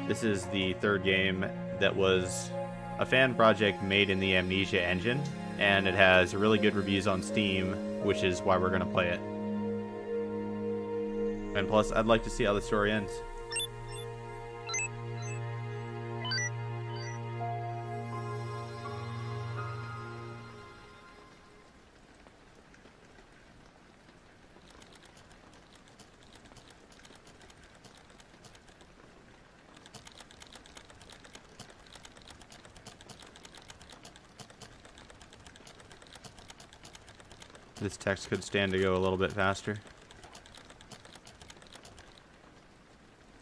This is the third game that was a fan project made in the Amnesia engine, and it has really good reviews on Steam, which is why we're going to play it. And plus, I'd like to see how the story ends. This text could stand to go a little bit faster.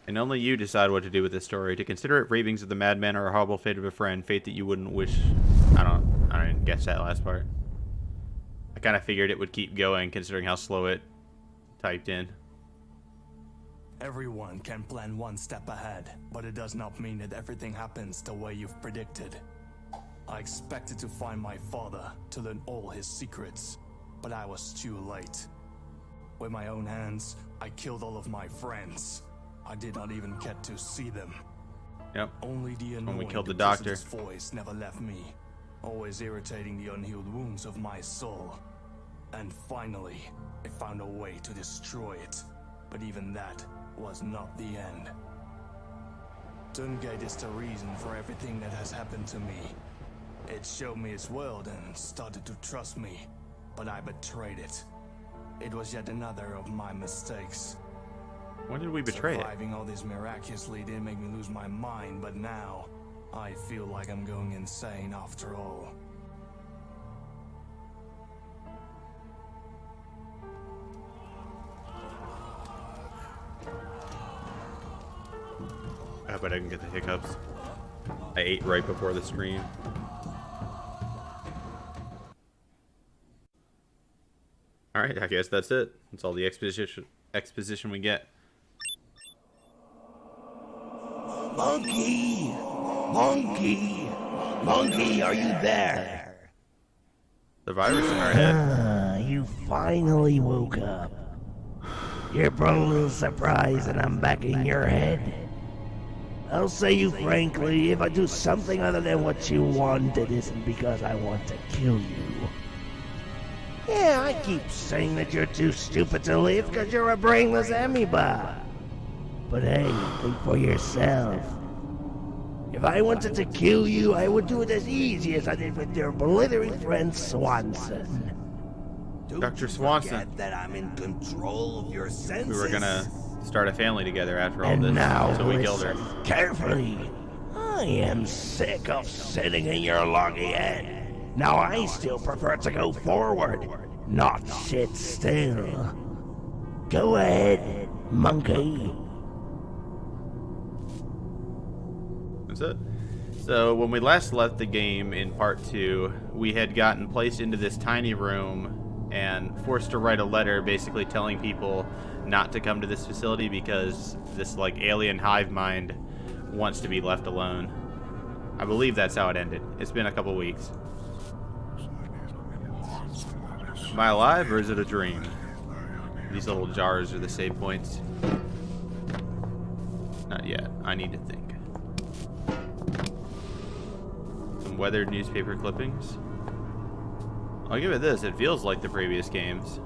And only you decide what to do with this story. To consider it ravings of the madman or a horrible fate of a friend, fate that you wouldn't wish. I didn't guess that last part. I kind of figured it would keep going considering how slow it typed in. Everyone can plan one step ahead, but it does not mean that everything happens the way you've predicted. I expected to find my father, to learn all his secrets, but I was too late. With my own hands, I killed all of my friends. I did not even get to see them. Yep. Only the When we annoying killed the doctor. voice never left me, always irritating the unhealed wounds of my soul. And finally, I found a way to destroy it. But even that was not the end. Tungate is the reason for everything that has happened to me. It showed me its world and started to trust me, but I betrayed it. It was yet another of my mistakes. When did we betray it? Surviving all this miraculously did make me lose my mind, but now I feel like I'm going insane after all. I hope I didn't get the hiccups. I ate right before the stream. Alright, I guess that's it. That's all the exposition we get. Monkey! Monkey! Monkey, are you there? The virus in our head. Ah, you finally woke up. You're probably a little surprised that I'm back in your head. I'll say you frankly, if I do something other than what you want, it isn't because I want to kill you. Yeah, I keep saying that you're too stupid to live because you're a brainless amoeba. But hey, think for yourself. If I wanted to kill you, I would do it as easy as I did with your blithering friend Swanson. Dr. Swanson. Forget that I'm in control of your senses. We were gonna start a family together after all And this, now so we killed her. listen carefully. I am sick of sitting in your loggy head. Now I still prefer to go forward, not sit still. Go ahead, monkey. That's it. So when we last left the game in part 2, we had gotten placed into this tiny room and forced to write a letter basically telling people not to come to this facility because this like alien hive mind wants to be left alone. I believe that's how it ended. It's been a couple weeks. Am I alive or is it a dream? These little jars are the save points. Not yet. I need to think. Some weathered newspaper clippings. I'll give it this. It feels like the previous games.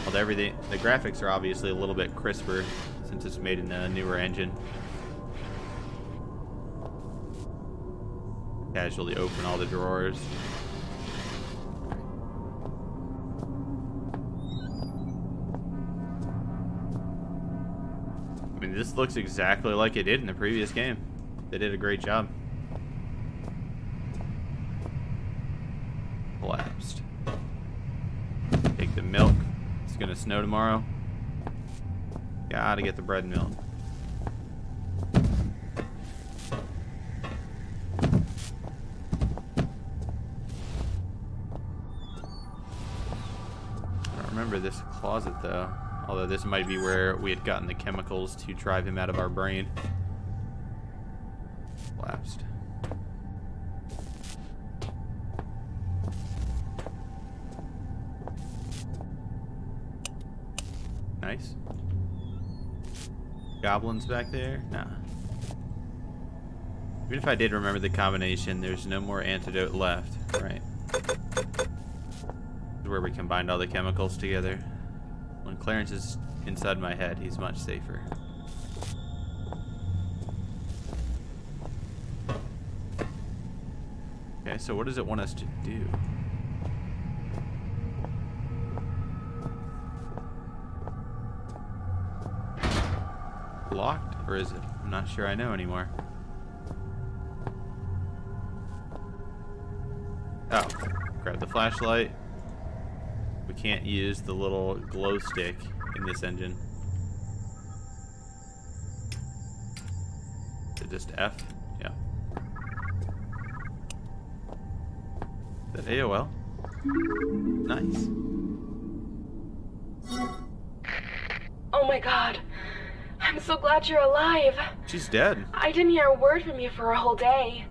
Although everything, the graphics are obviously a little bit crisper since it's made in a newer engine. Casually open all the drawers. I mean, this looks exactly like it did in the previous game. They did a great job. Collapsed. Take the milk. It's gonna snow tomorrow. Gotta get the bread and milk. I don't remember this closet though. Although this might be where we had gotten the chemicals to drive him out of our brain. Collapsed. Nice. Goblins back there? Nah. Even if I did remember the combination, there's no more antidote left. Right. This is where we combined all the chemicals together. When Clarence is inside my head, he's much safer. Okay, so what does it want us to do? Locked, or is it? I'm not sure I know anymore. Oh, grab the flashlight. We can't use the little glow stick in this engine. Is it just F? Yeah. Is that AOL? Nice. Oh my god. I'm so glad you're alive. She's dead. I didn't hear a word from you for a whole day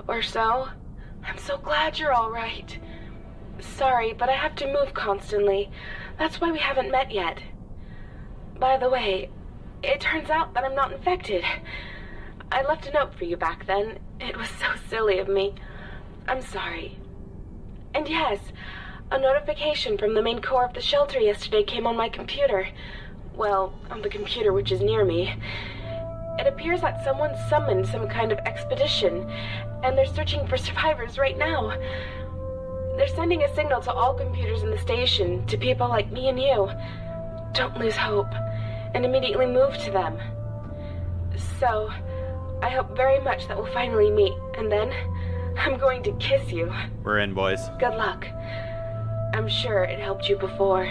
or so. I'm so glad you're all right. Sorry, but I have to move constantly. That's why we haven't met yet. By the way, it turns out that I'm not infected. I left a note for you back then. It was so silly of me. I'm sorry. And yes, a notification from the main core of the shelter yesterday came on my computer. Well, on the computer which is near me. It appears that someone summoned some kind of expedition, and they're searching for survivors right now. They're sending a signal to all computers in the station, to people like me and you. Don't lose hope, and immediately move to them. So, I hope very much that we'll finally meet, and then I'm going to kiss you. We're in, boys. Good luck. I'm sure it helped you before.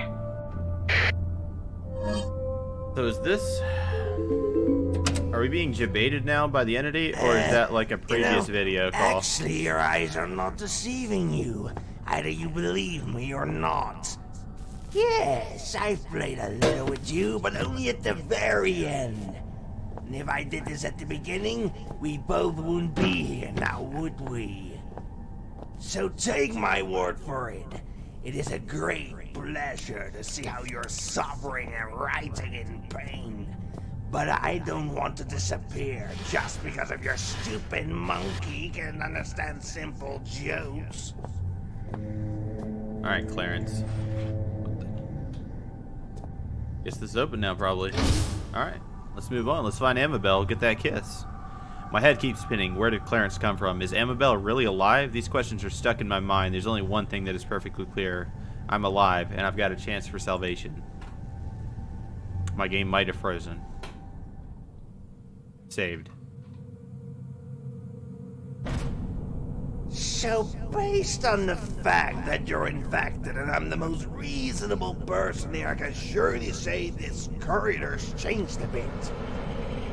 So is this... Are we being debated now by the entity, or is that like a previous video call? Actually, your eyes are not deceiving you. Either you believe me or not. Yes, I've played a little with you, but only at the very end. And if I did this at the beginning, we both wouldn't be here now, would we? So take my word for it. It is a great pleasure to see how you're suffering and writhing in pain. But I don't want to disappear just because of your stupid monkey can't understand simple jokes. Alright, Clarence. Guess this is open now, probably. Alright, let's move on. Let's find Amabel, get that kiss. My head keeps spinning. Where did Clarence come from? Is Amabel really alive? These questions are stuck in my mind. There's only one thing that is perfectly clear. I'm alive, and I've got a chance for salvation. My game might have frozen. Saved. So based on the fact that you're infected and I'm the most reasonable person here, I can surely say this corridor's changed a bit.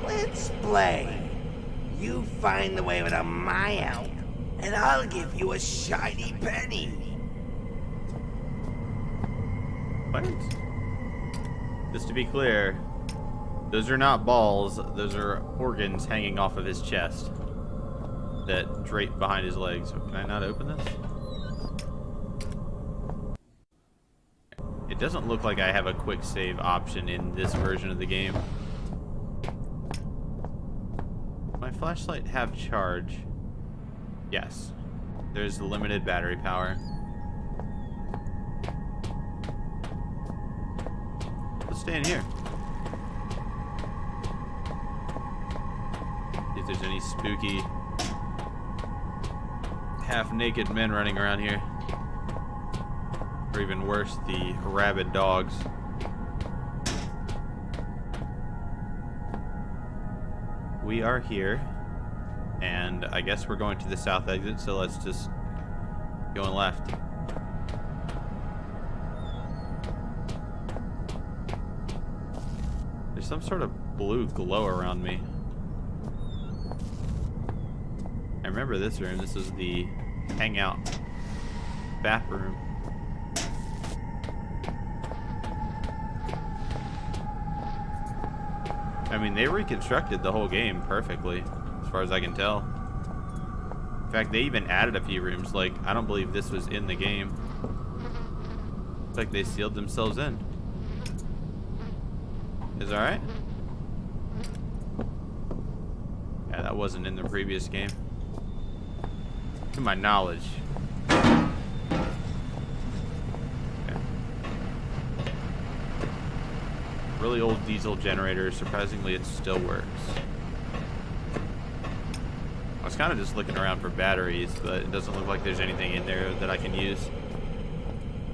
Let's play. You find the way without my help, and I'll give you a shiny penny. What? Just to be clear, those are not balls, those are organs hanging off of his chest that drape behind his legs. Can I not open this? It doesn't look like I have a quick save option in this version of the game. My flashlight have charge? Yes. There's limited battery power. Let's stay in here. See if there's any spooky half-naked men running around here. Or even worse, the rabid dogs. We are here, and I guess we're going to the south exit, so let's just go on left. There's some sort of blue glow around me. I remember this room. This is the hangout bathroom. I mean, they reconstructed the whole game perfectly, as far as I can tell. In fact, they even added a few rooms. Like, I don't believe this was in the game. It's like they sealed themselves in. Is that alright? Yeah, That wasn't in the previous game. To my knowledge. Really old diesel generator. Surprisingly, it still works. I was kind of just looking around for batteries, but it doesn't look like there's anything in there that I can use.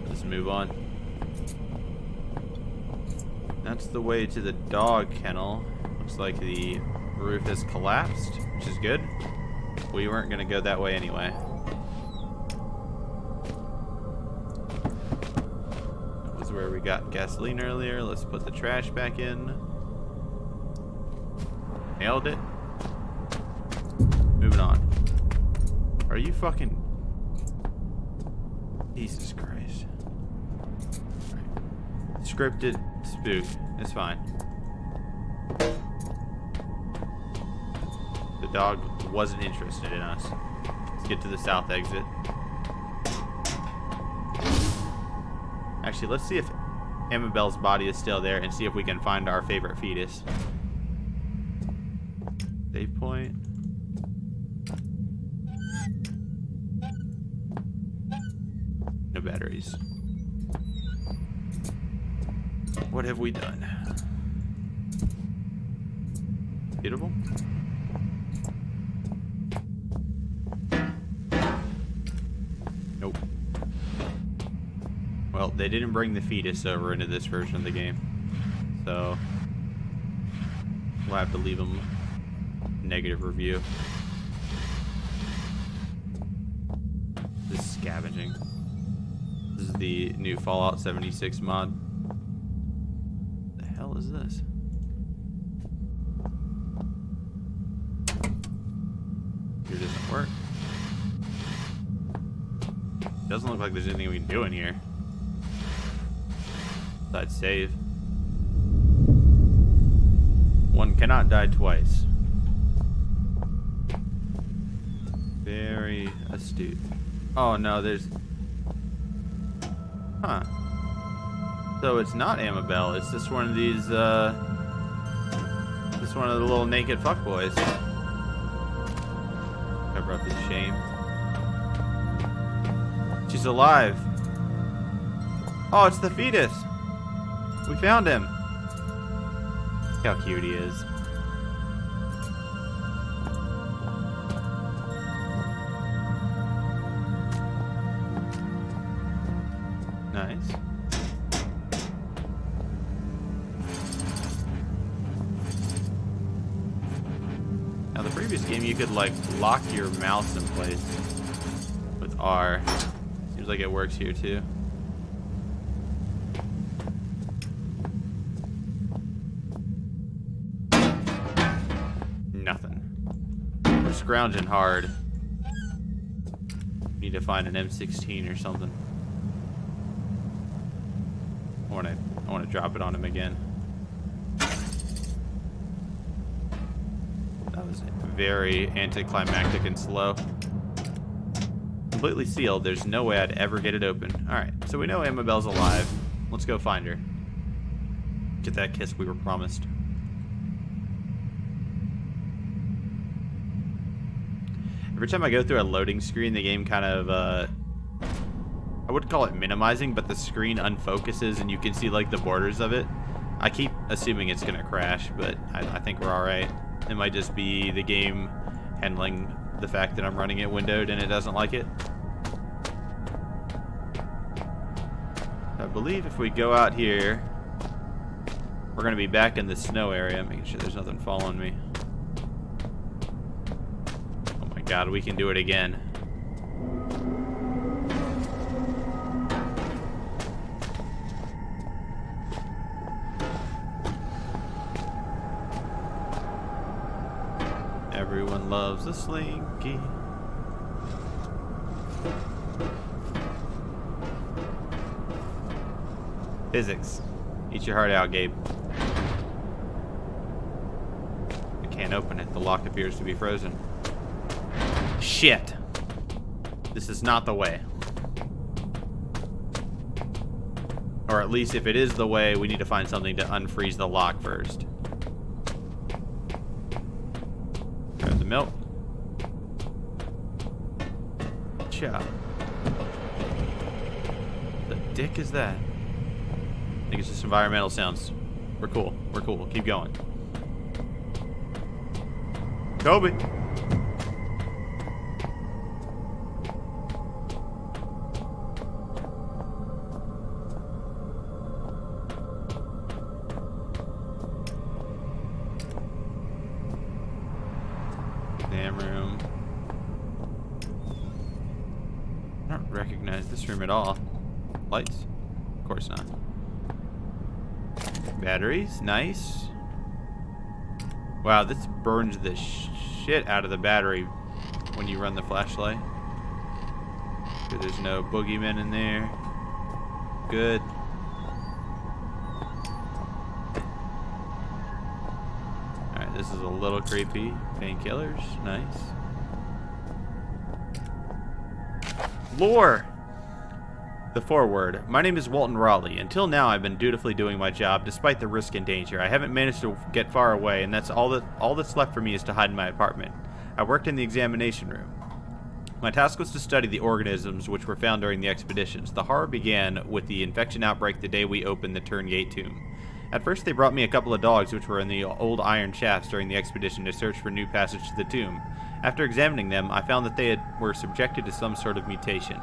Let's move on. That's the way to the dog kennel. Looks like the roof has collapsed, which is good. We weren't going to go that way anyway. Where we got gasoline earlier. Let's put the trash back in. Nailed it. Moving on. Are you fucking... Jesus Christ. Right. Scripted spook. It's fine. The dog wasn't interested in us. Let's get to the south exit. Actually, let's see if Amabel's body is still there and see if we can find our favorite fetus. Save point. No batteries. What have we done? Beautiful. Nope. Well, they didn't bring the fetus over into this version of the game, so we'll have to leave them negative review. This is scavenging. This is the new Fallout 76 mod. What the hell is this? Here doesn't work. Doesn't look like there's anything we can do in here. I'd save. One cannot die twice. Very astute. Oh no, there's... Huh. So it's not Amabel, it's just one of these, just one of the little naked fuckboys. Cover up his shame. She's alive. Oh, it's the fetus. We found him. Look how cute he is. Nice. Now the previous game you could like lock your mouse in place with R. Seems like it works here too. Scrounging hard. Need to find an M16 or something. I want to drop it on him again. That was very anticlimactic and slow. Completely sealed. There's no way I'd ever get it open. All right, so we know Amabel's alive. Let's go find her. Get that kiss we were promised. Every time I go through a loading screen, the game kind of, I wouldn't call it minimizing, but the screen unfocuses and you can see like the borders of it. I keep assuming it's going to crash, but I think we're alright. It might just be the game handling the fact that I'm running it windowed and it doesn't like it. I believe if we go out here, we're going to be back in the snow area, making sure there's nothing following me. God, we can do it again. Everyone loves a slinky. Physics. Eat your heart out, Gabe. I can't open it. The lock appears to be frozen. Shit. This is not the way. Or at least if it is the way, we need to find something to unfreeze the lock first. Grab the milk. Cha. The dick is that? I think it's just environmental sounds. We're cool. We're cool. Keep going. Kobe. Exam room. I don't recognize this room at all. Lights? Of course not. Batteries, nice. Wow, this burns the shit out of the battery when you run the flashlight. Good, there's no boogeyman in there. Good. Alright, this is a little creepy. Painkillers, nice. Lore! The foreword. My name is Walton Raleigh. Until now, I've been dutifully doing my job, despite the risk and danger. I haven't managed to get far away, and that's all that's left for me is to hide in my apartment. I worked in the examination room. My task was to study the organisms which were found during the expeditions. The horror began with the infection outbreak the day we opened the Turngate tomb. At first, they brought me a couple of dogs which were in the old iron shafts during the expedition to search for new passage to the tomb. After examining them, I found that they were subjected to some sort of mutation.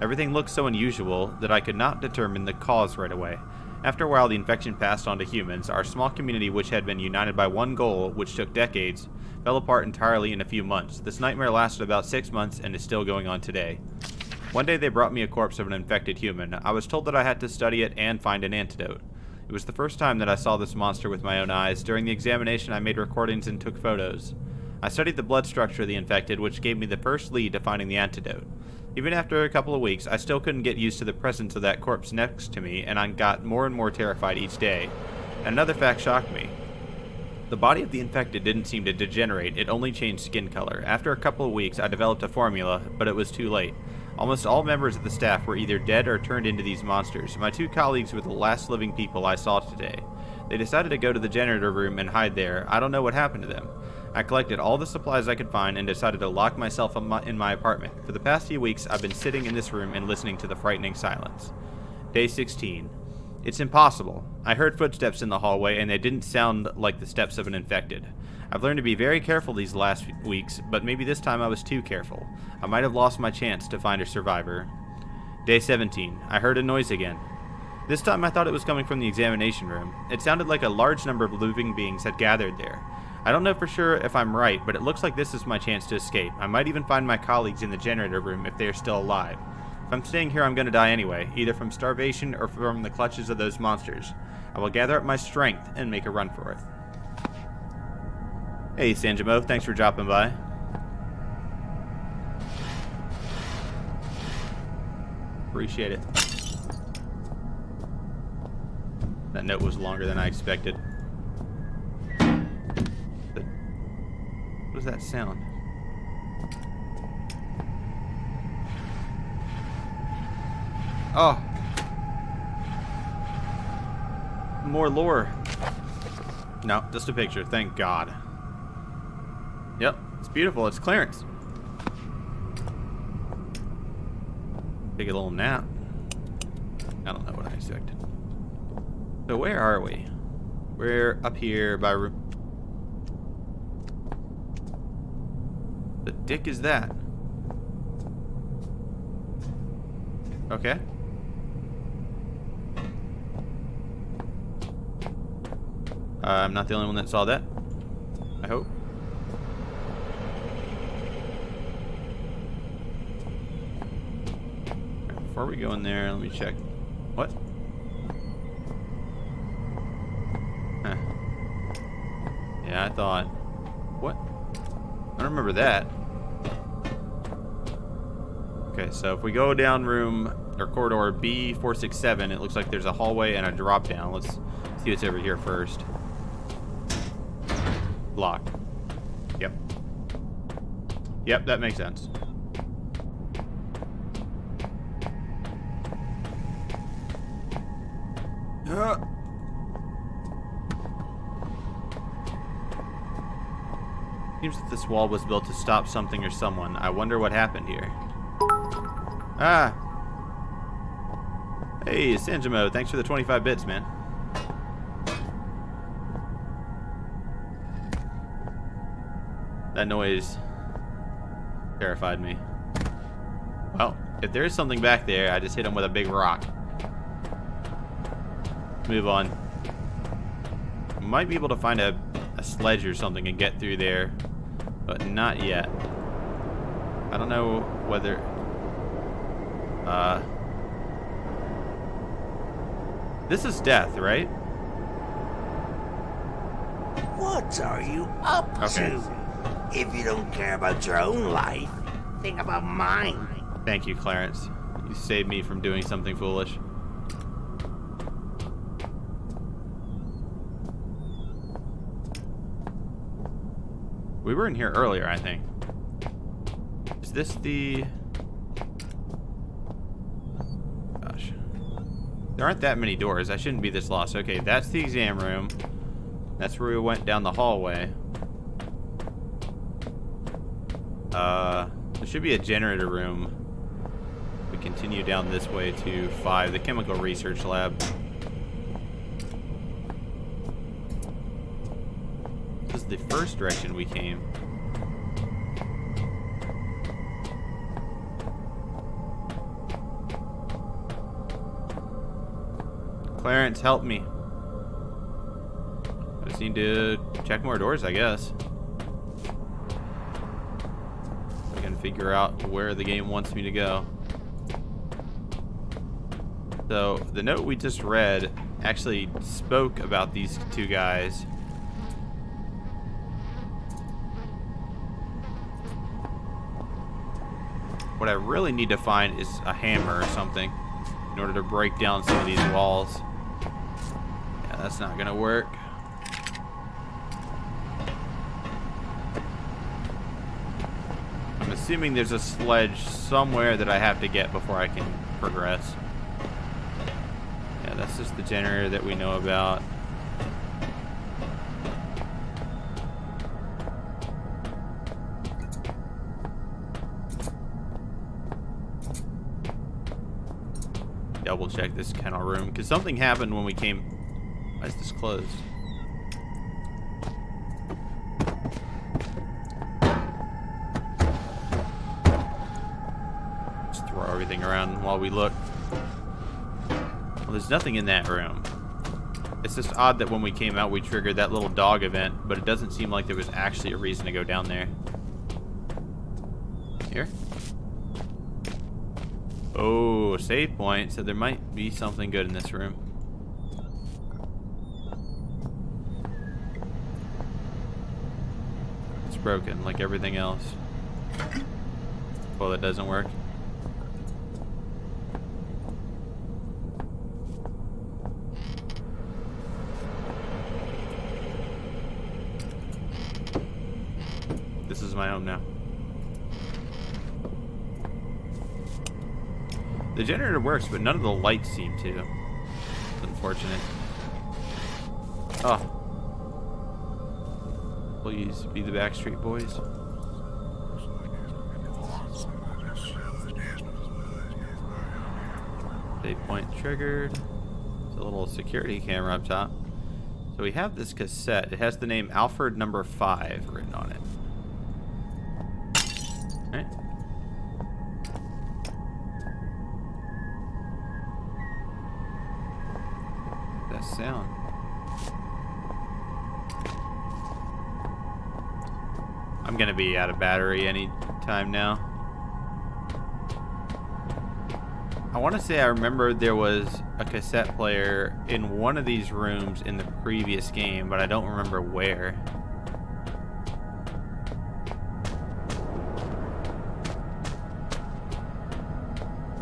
Everything looked so unusual that I could not determine the cause right away. After a while, the infection passed on to humans. Our small community, which had been united by one goal, which took decades, fell apart entirely in a few months. This nightmare lasted about 6 months and is still going on today. One day they brought me a corpse of an infected human. I was told that I had to study it and find an antidote. It was the first time that I saw this monster with my own eyes. During the examination, I made recordings and took photos. I studied the blood structure of the infected, which gave me the first lead to finding the antidote. Even after a couple of weeks, I still couldn't get used to the presence of that corpse next to me, and I got more and more terrified each day. And another fact shocked me. The body of the infected didn't seem to degenerate, it only changed skin color. After a couple of weeks, I developed a formula, but it was too late. Almost all members of the staff were either dead or turned into these monsters. My 2 colleagues were the last living people I saw today. They decided to go to the janitor room and hide there. I don't know what happened to them. I collected all the supplies I could find and decided to lock myself in my apartment. For the past few weeks, I've been sitting in this room and listening to the frightening silence. Day 16. It's impossible. I heard footsteps in the hallway, and they didn't sound like the steps of an infected. I've learned to be very careful these last weeks, but maybe this time I was too careful. I might have lost my chance to find a survivor. Day 17. I heard a noise again. This time I thought it was coming from the examination room. It sounded like a large number of living beings had gathered there. I don't know for sure if I'm right, but it looks like this is my chance to escape. I might even find my colleagues in the janitor room if they are still alive. If I'm staying here, I'm going to die anyway, either from starvation or from the clutches of those monsters. I will gather up my strength and make a run for it. Hey, Sanjimo, thanks for dropping by. Appreciate it. That note was longer than I expected. What does that sound? Oh. More lore. No, just a picture, thank God. Yep, it's beautiful, it's Clarence. Take a little nap. I don't know what I expected. So where are we? We're up here by room. The dick is that? Okay. I'm not the only one that saw that. I hope. Right, before we go in there, let me check. What? Huh. Yeah, I thought. What? I don't remember that. Okay, so if we go down room or corridor B467, it looks like there's a hallway and a drop down. Let's see what's over here first. Locked. Yep. Yep, that makes sense. Yeah. Seems that this wall was built to stop something or someone. I wonder what happened here. Ah! Hey, Sanjimo, thanks for the 25 bits, man. That noise terrified me. Well, if there is something back there, I just hit him with a big rock. Move on. Might be able to find a sledge or something and get through there, but not yet. I don't know whether... This is death, right? What are you up Okay. to? If you don't care about your own life, think about mine. Thank you, Clarence. You saved me from doing something foolish. We were in here earlier, I think. Is this the... Gosh. There aren't that many doors. I shouldn't be this lost. Okay, that's the exam room. That's where we went down the hallway. There should be a generator room. We continue down this way to 5, the chemical research lab. This is the first direction we came. Clarence, help me. I just need to check more doors, I guess. I can figure out where the game wants me to go. So, the note we just read actually spoke about these two guys. What I really need to find is a hammer or something in order to break down some of these walls. Yeah, that's not gonna work. I'm assuming there's a sledge somewhere that I have to get before I can progress. Yeah, that's just the generator that we know about. Double check this kennel room because something happened when we came. Why is this closed? Just throw everything around while we look. Well, there's nothing in that room. It's just odd that when we came out we triggered that little dog event, but it doesn't seem like there was actually a reason to go down there. Here? Oh, save point, so there might be something good in this room. It's broken, like everything else. Well, that doesn't work. This is my home now. The generator works, but none of the lights seem to. It's unfortunate. Oh. Please be the Backstreet Boys. Save point triggered. It's a little security camera up top. So we have this cassette. It has the name Alfred number 5 written on it. Alright. Sound. I'm gonna be out of battery any time now. I want to say I remember there was a cassette player in one of these rooms in the previous game, but I don't remember where.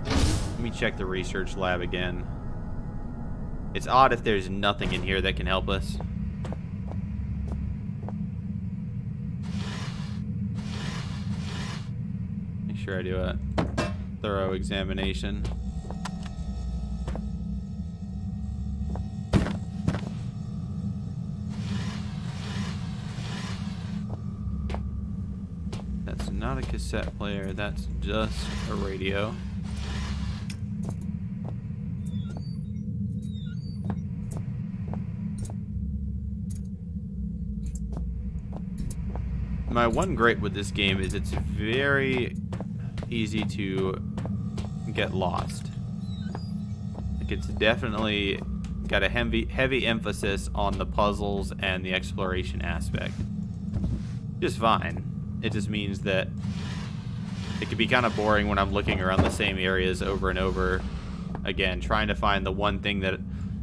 Let me check the research lab again. It's odd if there's nothing in here that can help us. Make sure I do a thorough examination. That's not a cassette player, that's just a radio. My one gripe with this game is it's very easy to get lost. Like, it's definitely got a heavy emphasis on the puzzles and the exploration aspect. Just fine. It just means that it can be kind of boring when I'm looking around the same areas over and over again, trying to find the one thing that,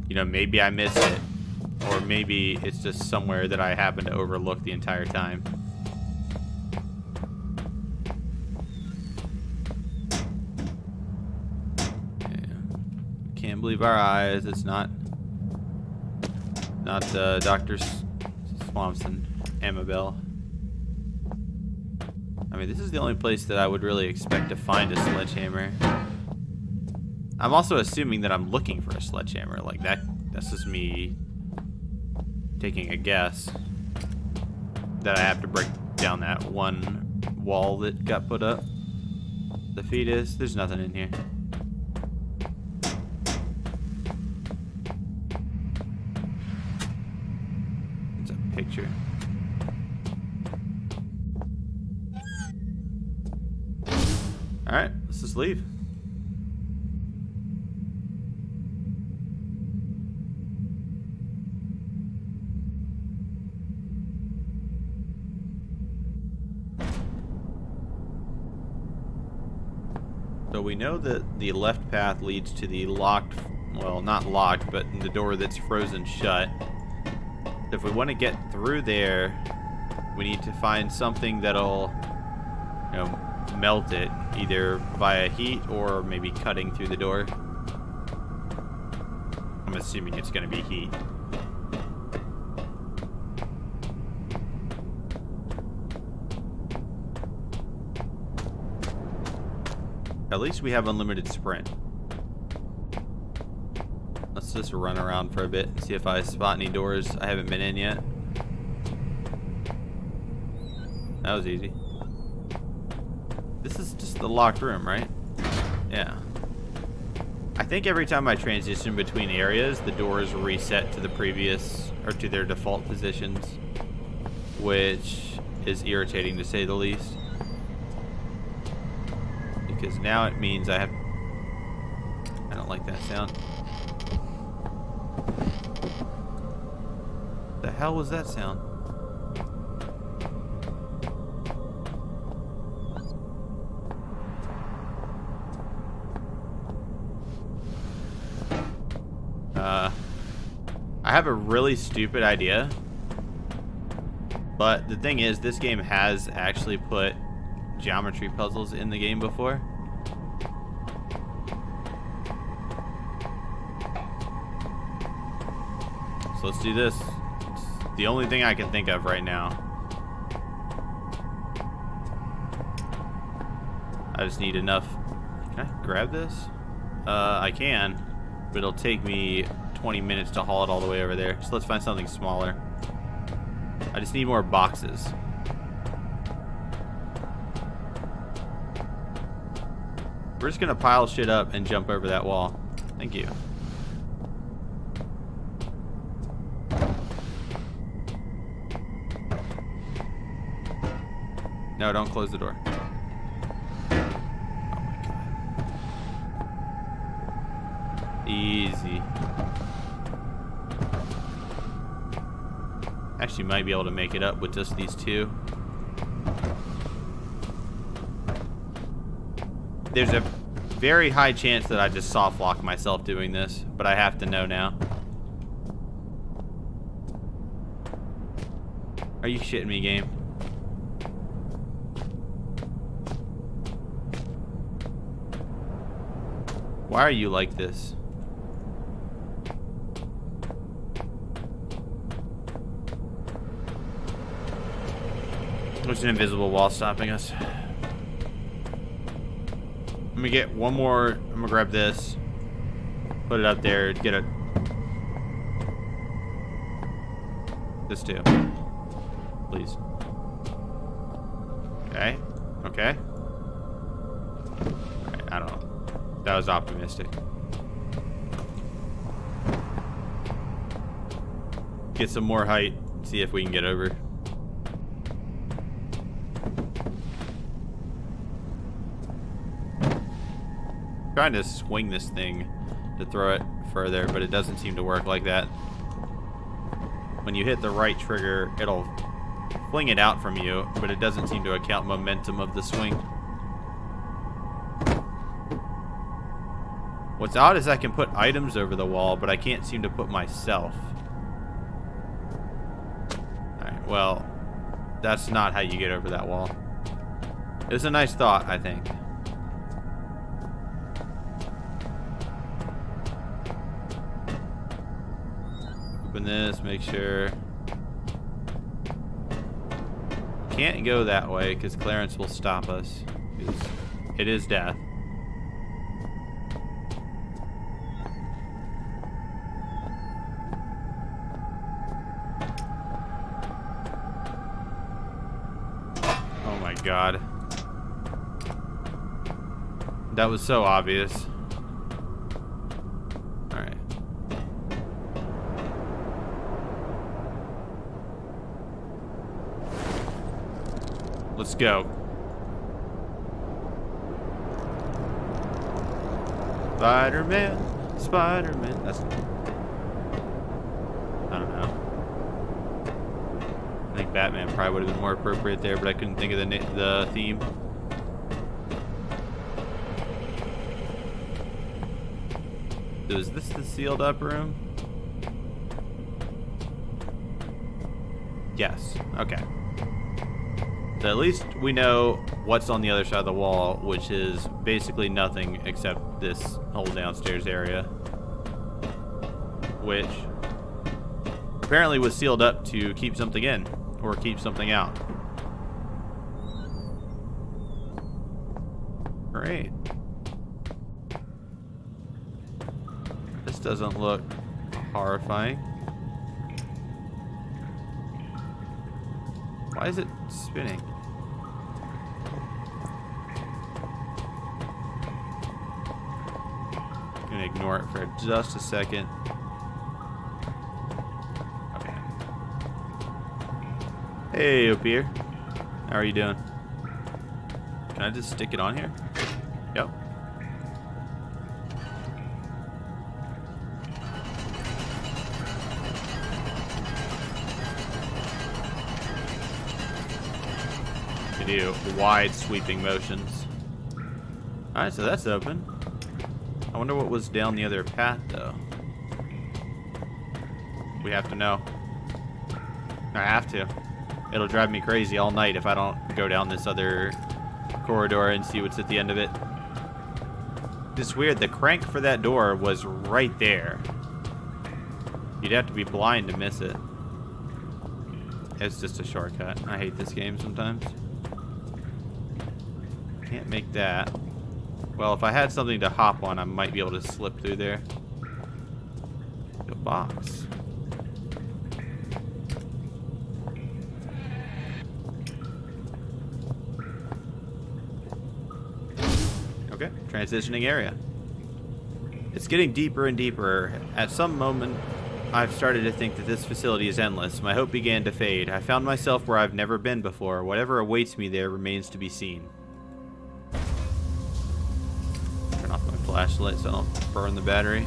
you know, maybe I missed it, or maybe it's just somewhere that I happen to overlook the entire time. Can't believe our eyes. It's not Dr. Swampson, Amabel. I mean, this is the only place that I would really expect to find a sledgehammer. I'm also assuming that I'm looking for a sledgehammer. Like, that's just me taking a guess that I have to break down that one wall that got put up. The fetus. There's nothing in here. Picture. Alright, let's just leave. So we know that the left path leads to the locked, well, not locked, but the door that's frozen shut. If we want to get through there, we need to find something that'll, you know, melt it, either via heat or maybe cutting through the door. I'm assuming it's going to be heat. At least we have unlimited sprint. Let's just run around for a bit and see if I spot any doors I haven't been in yet. That was easy. This is just the locked room, right? Yeah. I think every time I transition between areas, the doors reset to the previous, or to their default positions, which is irritating to say the least. Because now it means I don't like that sound. The hell was that sound? I have a really stupid idea, but the thing is, this game has actually put geometry puzzles in the game before. So let's do this. It's the only thing I can think of right now. I just need enough. Can I grab this? I can, but it'll take me 20 minutes to haul it all the way over there. So let's find something smaller. I just need more boxes. We're just gonna pile shit up and jump over that wall. Thank you. No, don't close the door. Oh my god. Easy. Actually might be able to make it up with just these two. There's a very high chance that I just soft lock myself doing this, but I have to know now. Are you shitting me, game? Why are you like this? There's an invisible wall stopping us. Let me get one more. I'm gonna grab this, put it up there, get it. This too, please. Okay, Okay. Alright, I don't know. That was optimistic. Get some more height. See if we can get over. Trying to swing this thing to throw it further, but it doesn't seem to work like that. When you hit the right trigger, it'll fling it out from you, but it doesn't seem to account momentum of the swing. What's odd is I can put items over the wall, but I can't seem to put myself. Alright, well, that's not how you get over that wall. It was a nice thought, I think. Open this, make sure. Can't go that way because Clarence will stop us. It is death. Oh my god. That was so obvious. Alright. Let's go. Spider-Man, Spider-Man. That's... I don't know. I think Batman probably would have been more appropriate there, but I couldn't think of the theme. So is this the sealed up room? Yes. Okay. So at least we know what's on the other side of the wall, which is basically nothing except this whole downstairs area, which apparently was sealed up to keep something in or keep something out. Great. This doesn't look horrifying. Why is it spinning? I'm gonna ignore it for just a second. Okay. Hey, up here. How are you doing? Can I just stick it on here? Yep. Do wide sweeping motions. Alright, so that's open. I wonder what was down the other path though. We have to know. I have to. It'll drive me crazy all night if I don't go down this other corridor and see what's at the end of it. It's weird, the crank for that door was right there. You'd have to be blind to miss it. It's just a shortcut. I hate this game sometimes. Can't make that. Well, if I had something to hop on, I might be able to slip through there. The box. Okay, transitioning area. It's getting deeper and deeper. At some moment, I've started to think that this facility is endless. My hope began to fade. I found myself where I've never been before. Whatever awaits me there remains to be seen. Turn off my flashlight so I don't burn the battery.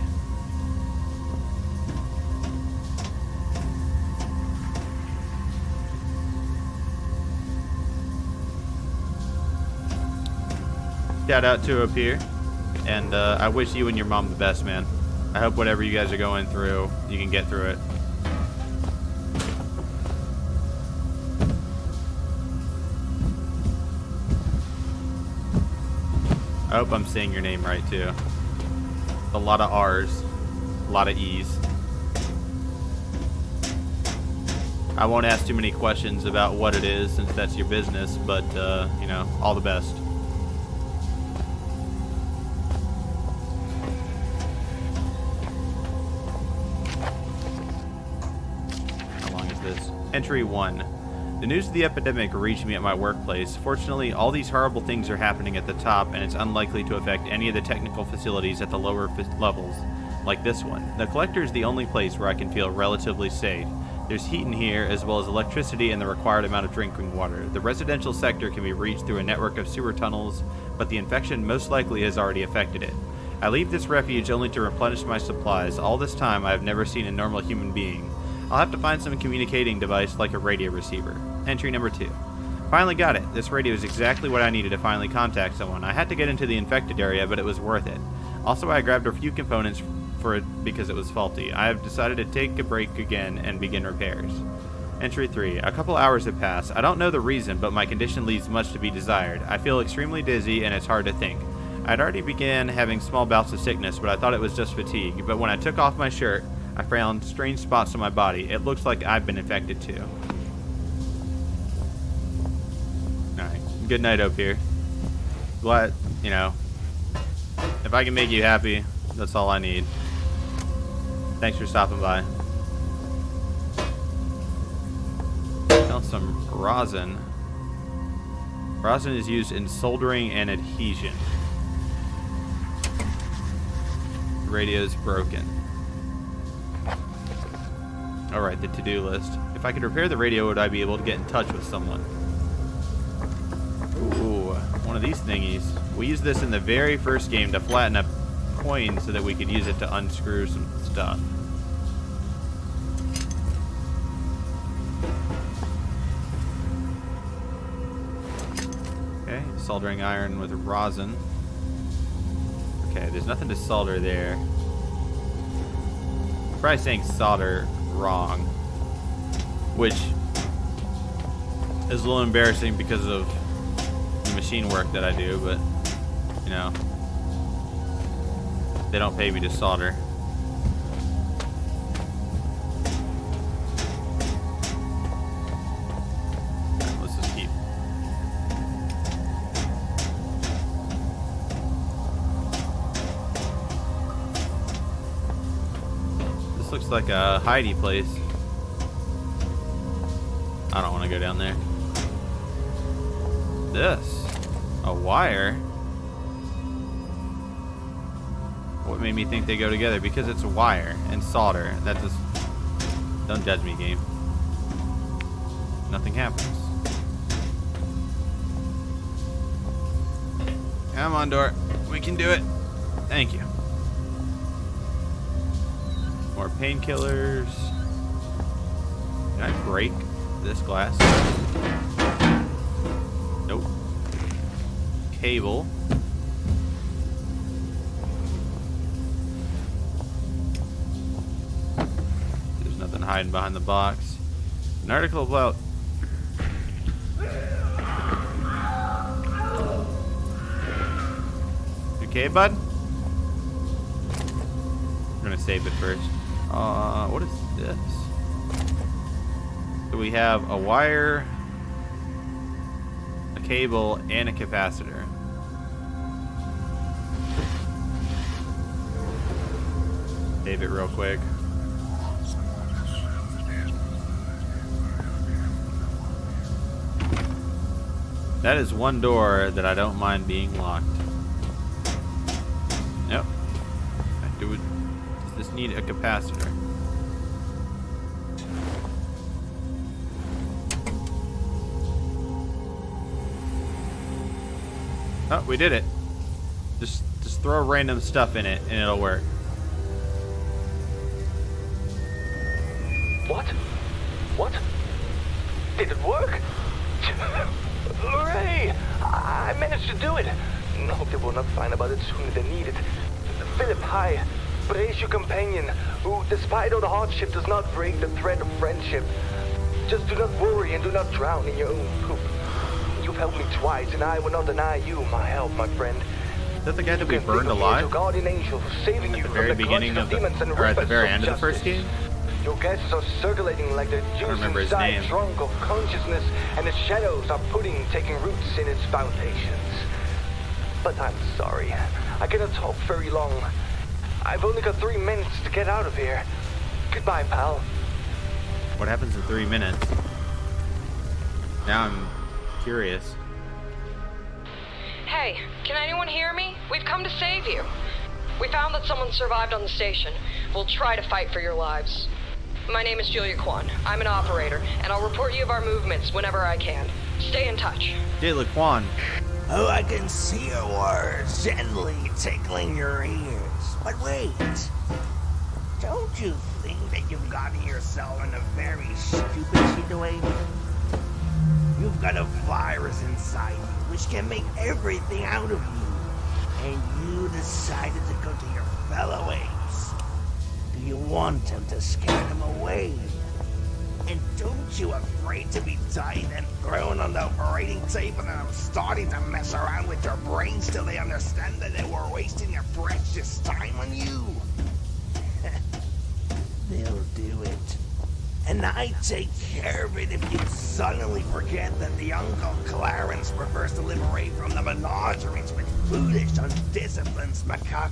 Shout out to up here, and I wish you and your mom the best, man. I hope whatever you guys are going through, you can get through it. I hope I'm saying your name right too. A lot of R's, a lot of E's. I won't ask too many questions about what it is since that's your business, but you know, all the best. Entry 1. The news of the epidemic reached me at my workplace. Fortunately, all these horrible things are happening at the top, and it's unlikely to affect any of the technical facilities at the lower levels, like this one. The collector is the only place where I can feel relatively safe. There's heat in here, as well as electricity and the required amount of drinking water. The residential sector can be reached through a network of sewer tunnels, but the infection most likely has already affected it. I leave this refuge only to replenish my supplies. All this time, I have never seen a normal human being. I'll have to find some communicating device like a radio receiver. Entry number 2. Finally got it. This radio is exactly what I needed to finally contact someone. I had to get into the infected area, but it was worth it. Also, I grabbed a few components for it because it was faulty. I have decided to take a break again and begin repairs. Entry 3. A couple hours have passed. I don't know the reason, but my condition leaves much to be desired. I feel extremely dizzy and it's hard to think. I'd already began having small bouts of sickness, but I thought it was just fatigue. But when I took off my shirt, I found strange spots on my body. It looks like I've been infected too. Alright, good night up here. Glad, you know, if I can make you happy, that's all I need. Thanks for stopping by. Found some rosin. Rosin is used in soldering and adhesion. The radio's broken. Alright, the to-do list. If I could repair the radio, would I be able to get in touch with someone? Ooh, one of these thingies. We used this in the very first game to flatten a coin so that we could use it to unscrew some stuff. Okay, soldering iron with rosin. Okay, there's nothing to solder there. I'm probably saying solder wrong, which is a little embarrassing because of the machine work that I do, but you know, they don't pay me to solder. Let's just keep. This looks like a hidey place. I don't want to go down there. This, a wire. What made me think they go together? Because it's a wire and solder. That just, don't judge me, game. Nothing happens. Come on, door. We can do it. Thank you. More painkillers. Can I break this glass? Nope. Cable. There's nothing hiding behind the box. An article about... You okay, bud? I'm gonna save it first. What is this? So we have a wire, a cable, and a capacitor. Save it real quick. That is one door that I don't mind being locked. Yep. Does this need a capacitor? Oh, we did it. Just throw random stuff in it and it'll work. What? What? Did it work? Hooray! I managed to do it. No, they will not find about it sooner than needed. Philip, hi. Brace your companion, who, despite all the hardship, does not break the thread of friendship. Just do not worry and do not drown in your own poop. You've helped me twice, and I will not deny you my help, my friend. Is that the guy that we burned alive? Guardian angel for saving you at the very beginning of the, or at the very end of the first game? Your guests are circulating like the juice inside trunk of consciousness, and its shadows are taking roots in its foundations. But I'm sorry, I cannot talk very long. I've only got 3 minutes to get out of here. Goodbye, pal. What happens in 3 minutes? Now I'm curious. Hey, can anyone hear me? We've come to save you. We found that someone survived on the station. We'll try to fight for your lives. My name is Julia Kwan. I'm an operator, and I'll report you of our movements whenever I can. Stay in touch. Julia Kwan. Oh, I can see your words gently tickling your ears. But wait. Don't you think that you've gotten yourself in a very stupid situation? You've got a virus inside you which can make everything out of you. And you decided to go to your fellow apes. Do you want them to scare them away? And don't you afraid to be tied and thrown on the operating table and I'm starting to mess around with your brains till they understand that they were wasting their precious time on you? They'll do it. And I take care of it if you suddenly forget that the Uncle Clarence prefers to liberate from the menageries with foolish, undisciplined macaques.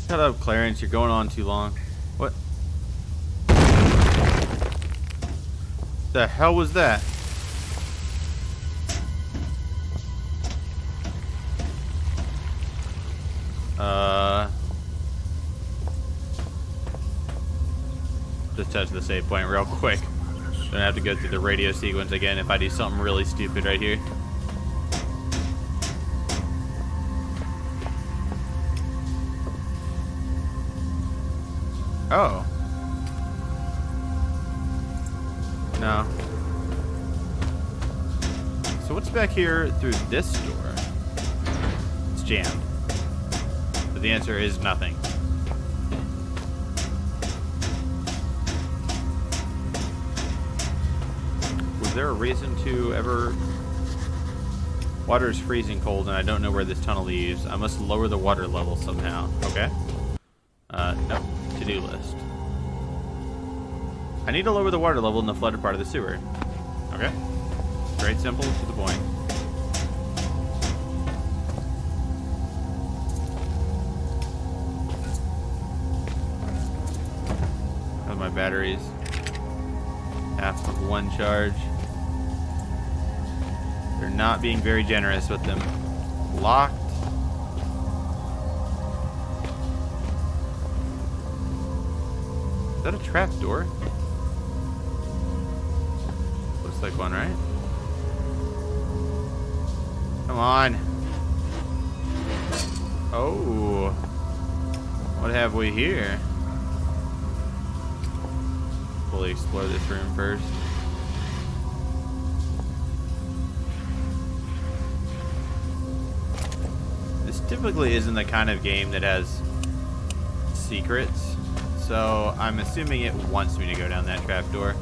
Shut up, Clarence. You're going on too long. What? The hell was that? Just touch the save point real quick. Don't have to go through the radio sequence again if I do something really stupid right here. Oh. No. So what's back here through this door? It's jammed. So the answer is nothing. Was there a reason to ever... Water is freezing cold and I don't know where this tunnel leads. I must lower the water level somehow. Okay. No. To-do list. I need to lower the water level in the flooded part of the sewer. Okay. Very simple, to the point. How's my batteries? Half of one charge. They're not being very generous with them. Locked. Is that a trap door? Looks like one, right? Come on. Oh. What have we here? Fully explore this room first. This typically isn't the kind of game that has secrets. So I'm assuming it wants me to go down that trapdoor.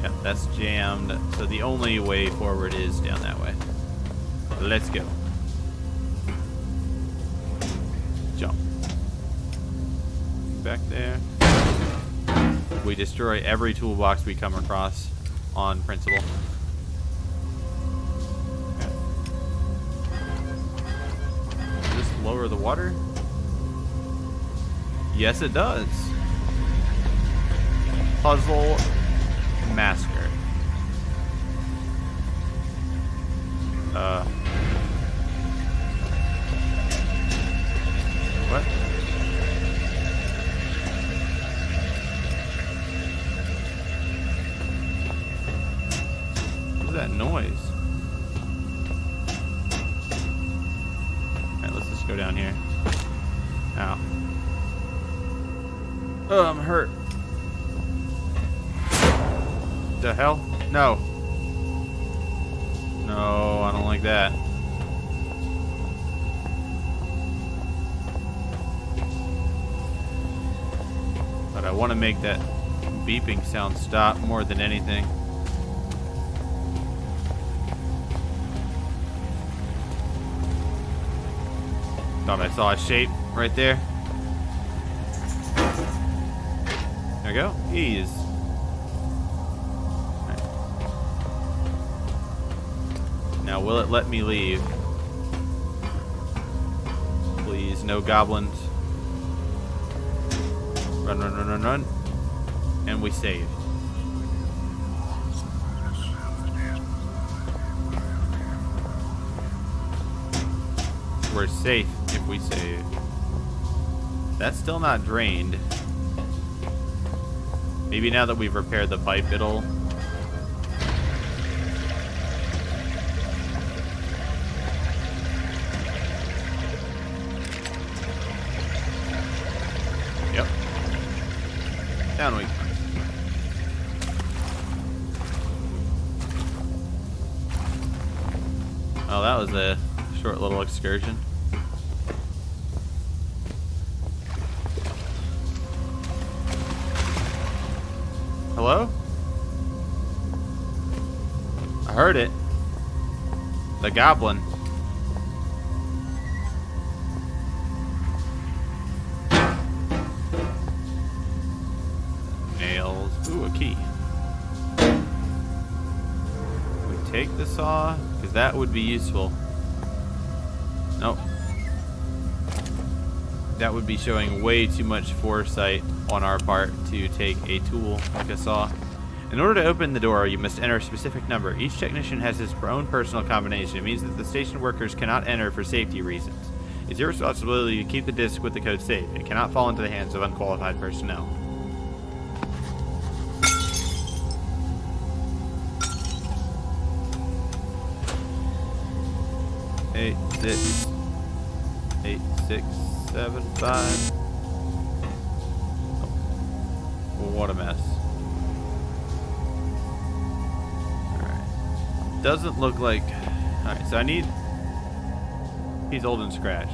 Yep, that's jammed. So the only way forward is down that way. Let's go. Jump. Back there. We destroy every toolbox we come across on principle. Okay. Does this lower the water? Yes, it does. Puzzle masker. What? What's that noise? Alright, let's just go down here. Ow. Oh, I'm hurt. The hell? No. No, I don't like that. But I want to make that beeping sound stop more than anything. Thought I saw a shape right there. There we go. Ease. Right. Now, will it let me leave? Please, no goblins. Run, run, run, run, run. And we save. we're safe if we save. That's still not drained. Maybe now that we've repaired the pipe, it'll... Yep. Down we go. Oh, that was a short little excursion. Hello? I heard it. The goblin. Nails. Ooh, a key. We take the saw, because that would be useful. Nope. That would be showing way too much foresight on our part to take a tool like a saw. In order to open the door, you must enter a specific number. Each technician has his own personal combination. It means that the station workers cannot enter for safety reasons. It's your responsibility to keep the disc with the code safe. It cannot fall into the hands of unqualified personnel. Eight, six, 7, 5. Oh, what a mess. Alright. Doesn't look like... Alright, so I need... He's old and scratched.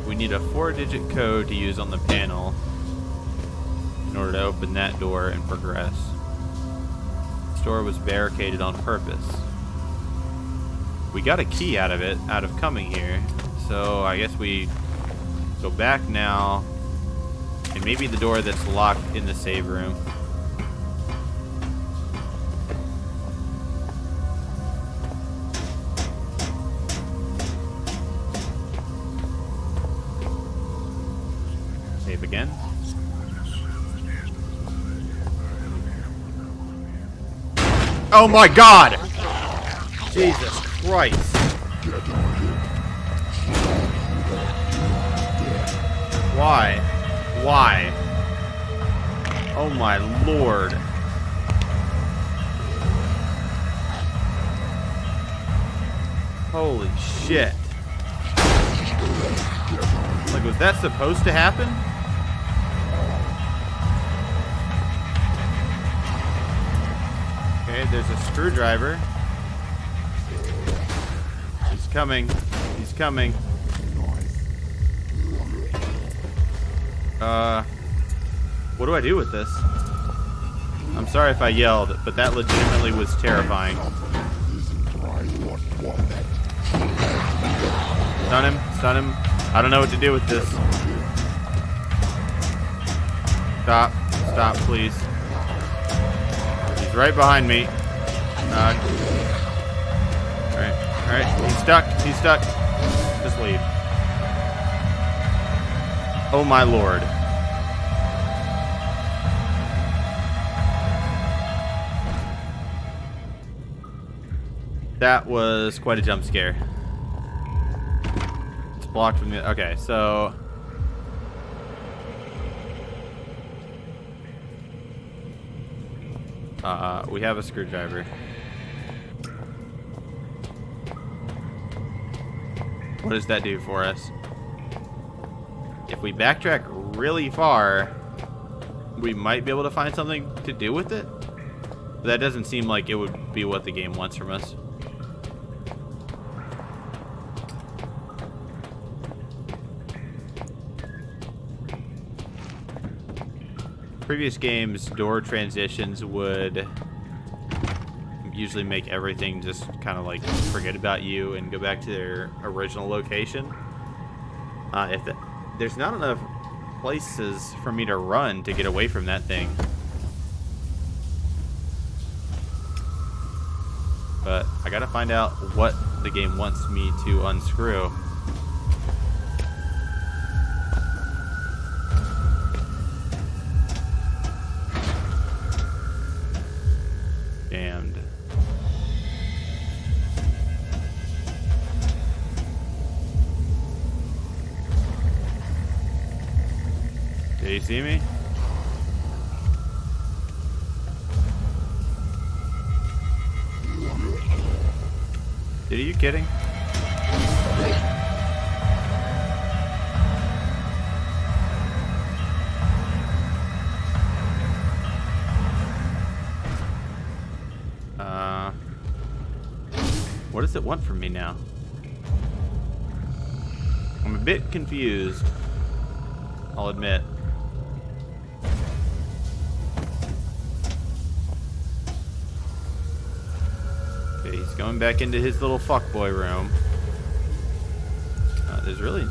We need a 4-digit code to use on the panel in order to open that door and progress. The door was barricaded on purpose. We got a key out of it, out of coming here. So I guess we go back now. And maybe the door that's locked in the save room. Save again. Oh my God! Jesus Christ. Why? Why? Oh my Lord. Holy shit. Like, was that supposed to happen? Okay, there's a screwdriver. He's coming. He's coming. What do I do with this? I'm sorry if I yelled, but that legitimately was terrifying. Stun him, stun him. I don't know what to do with this. Stop, stop, please. He's right behind me. Alright, he's stuck, he's stuck. Just leave. Oh my Lord. That was quite a jump scare. It's blocked from the... Okay, so... we have a screwdriver. What does that do for us? If we backtrack really far, we might be able to find something to do with it. But that doesn't seem like it would be what the game wants from us. Previous games, door transitions would usually make everything just kind of like forget about you and go back to their original location. There's not enough places for me to run to get away from that thing. But I gotta find out what the game wants me to unscrew. Did you see me? Are you kidding? What does it want from me now? I'm a bit confused, I'll admit. Okay, he's going back into his little fuckboy room. There's really...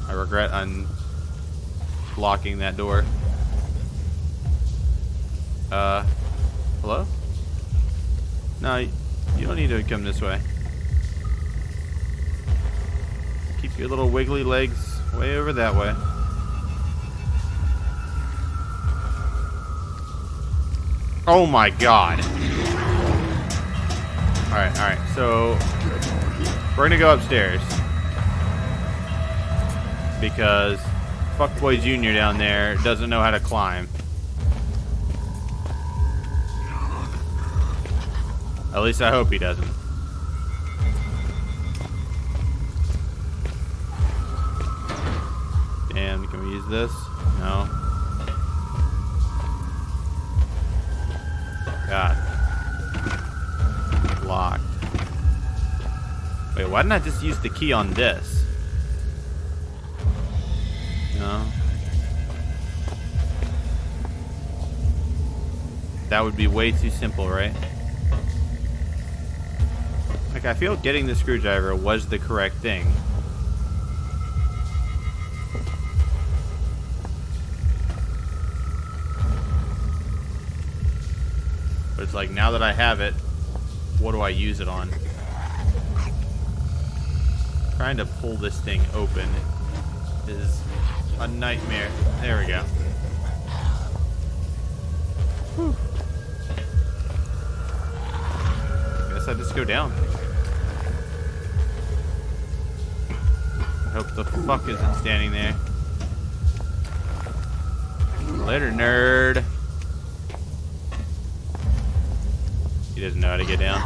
I regret unlocking that door. Hello? No, you don't need to come this way. Keep your little wiggly legs way over that way. Oh my god. Alright, so we're gonna go upstairs. Because Fuckboy Jr. down there doesn't know how to climb. At least I hope he doesn't. Damn, can we use this? No. God. Locked. Wait, why didn't I just use the key on this? No. That would be way too simple, right? Like, I feel getting the screwdriver was the correct thing. But it's like, now that I have it, what do I use it on? Trying to pull this thing open is a nightmare. There we go. Whew. Guess I just go down. I hope the fuck isn't standing there. Later, nerd. He doesn't know how to get down.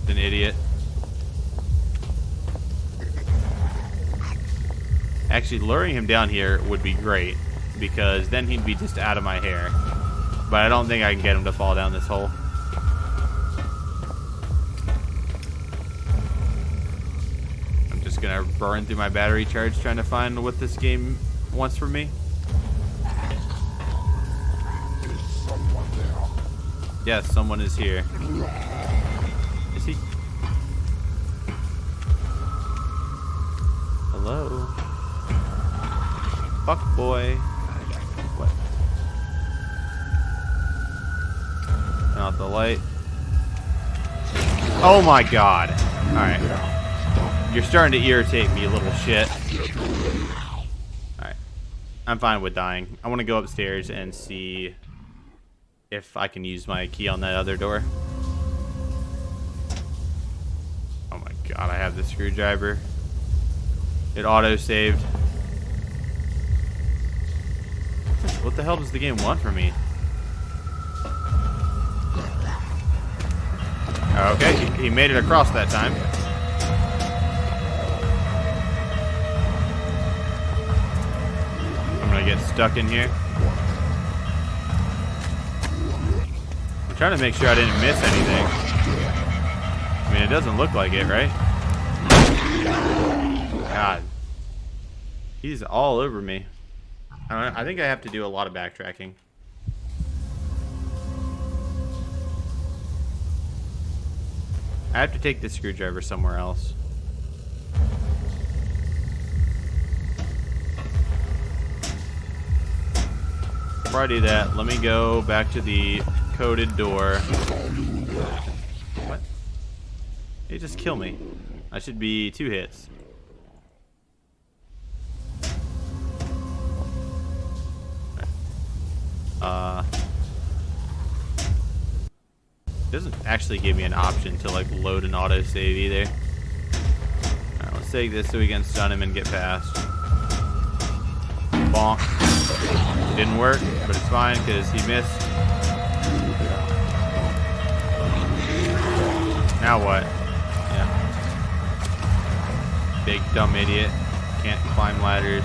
He's an idiot. Actually, luring him down here would be great, because then he'd be just out of my hair. But I don't think I can get him to fall down this hole. I'm just gonna burn through my battery charge trying to find what this game wants from me. Yes, someone is here. Is he? Hello? Fuck boy. What? Turn off the light. Oh my god. Alright. You're starting to irritate me, you little shit. Alright. I'm fine with dying. I want to go upstairs and see if I can use my key on that other door. Oh my god, I have the screwdriver. It auto-saved. What the hell does the game want from me? Okay, he made it across that time. I'm gonna get stuck in here. I'm trying to make sure I didn't miss anything. I mean, it doesn't look like it, right? God. He's all over me. I think I have to do a lot of backtracking. I have to take this screwdriver somewhere else. Before I do that, let me go back to the coded door. What? He just killed me. I should be 2 hits. It doesn't actually give me an option to like load an autosave either. Alright, let's take this so we can stun him and get past. Bonk. Didn't work, but it's fine because he missed. Now what? Yeah. Big dumb idiot. Can't climb ladders.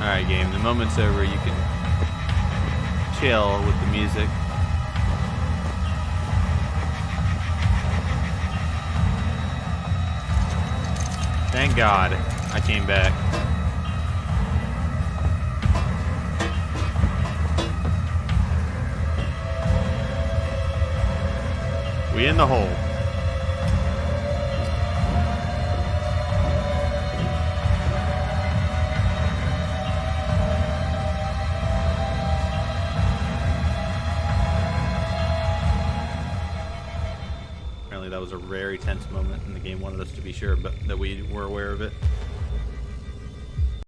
Alright, game. The moment's over. You can chill with the music. Thank God I came back. We in the hole. Apparently that was a very tense moment, and the game wanted us to be sure, but that we were aware of it.